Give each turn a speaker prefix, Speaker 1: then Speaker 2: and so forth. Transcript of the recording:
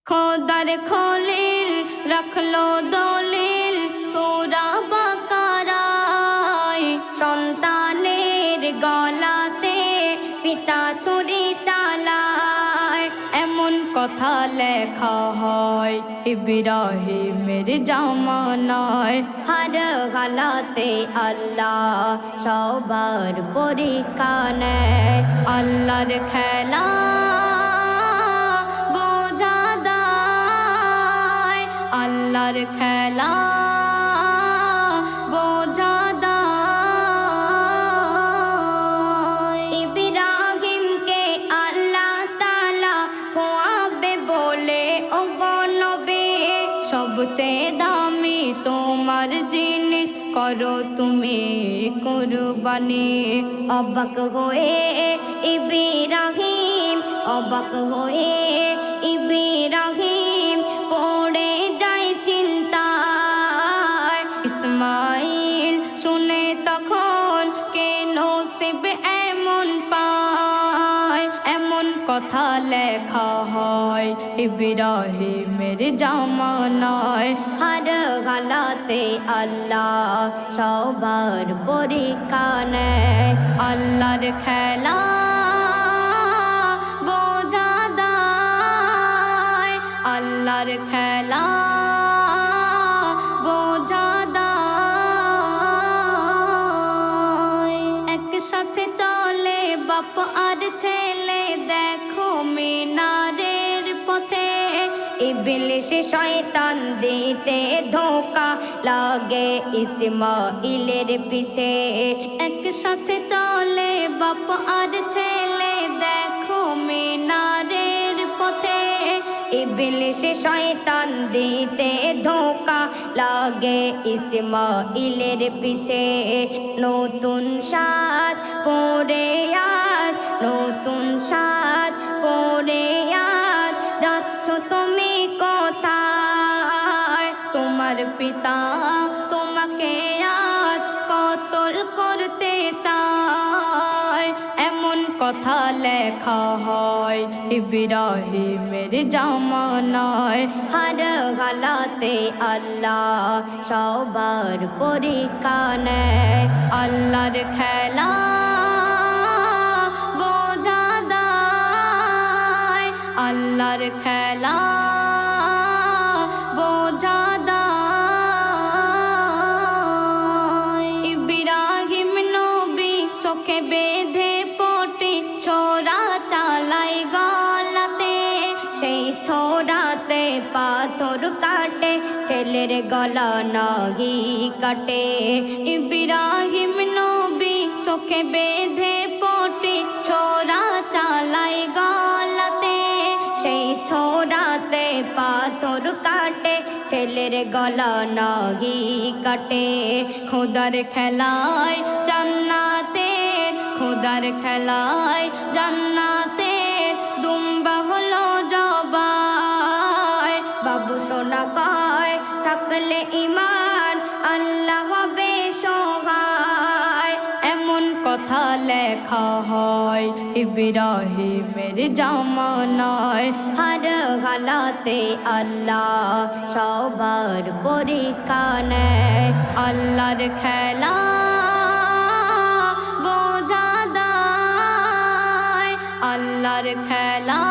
Speaker 1: খোদার খলিল রাখলো দলিল সূরা বাকারায়, সন্তানের গলাতে পিতা ছুরি চালায়। এমন কথা লেখা হয় ইব্রাহিমের জামানায়। হার হালাতে আল্লাহ সবার পরীক্ষা নেয়। আল্লাহর খেলা আল্লাহর খেলা বোঝা দায়। ইব্রাহিমকে আল্লাহ তাআলা খোয়াবে বলে ওগো নবী, সবচেয়ে দামি তোমার জিনিস করো তুমি কুরবানি। অবাক হয়ে ইব্রাহিম, অবাক হয়ে ইব্রাহিম পড়ে যায় চিন্তায়। ইসমাইল শুনে তখন কে নসিব এমন পায়। এমন কথা লেখা হয় ইব্রাহিমের জামানায়। হার হালাতে আল্লাহ সবার পরীক্ষা নেয়। আল্লাহর খেলা বোঝা দায়। আল্লাহর খেলা বোঝা দায়। একসাথে চলে বাপ আর ছেলে, দেখো মিনারের পথে। ইবলিস শয়তান দিতে ধোঁকা লাগে ইসমাইলের পিছে। একসাথে চলে বাপ আর ছেলে, দেখো মিনারের পথে। ইবলিস শয়তান দিতে ধোঁকা লাগে ইসমাইলের পিছে। নতুন সাজ পরে আর, নতুন সাজ পরে আর যাচ্ছ তুমি কোথায়? তোমার পিতা তোমাকে আজ কতল করতে চায়। এমন কথা লেখা হয় ইব্রাহিমের জামানায়। হার হালাতে আল্লাহ সবার পরীক্ষা নেয়। আল্লাহর খেলা বোঝা দায়। আল্লাহর খেলা বোঝা দায়। ইব্রাহিম নবী চোখে বেঁধে পটি ছোরা চালাই গলাতে। সেই ছোরাতে পাথর কাটে, ছেলের গলা নাহি কাটে। ইব্রাহিম নবী চোখে বেঁধে পটি ছোরা চালাই গলাতে। সেই ছোরাতে পাথর কাটে, ছেলের গলা নাহি কাটে। খোদার খেলায় জান্নাতের, খোদার খেলায় জান্নাতের দুম্বা হলো জবাই। বাবু সোনা কয় থাকলে ইমান আল্লাহ হবে সহায়। এমন কথা লেখা হয় ইব্রাহিমের জামানায়। হার হালাতে আল্লাহ সবার পরীক্ষা নেয়। আল্লাহর খেলা বোঝা দায়। আল্লাহর খেলা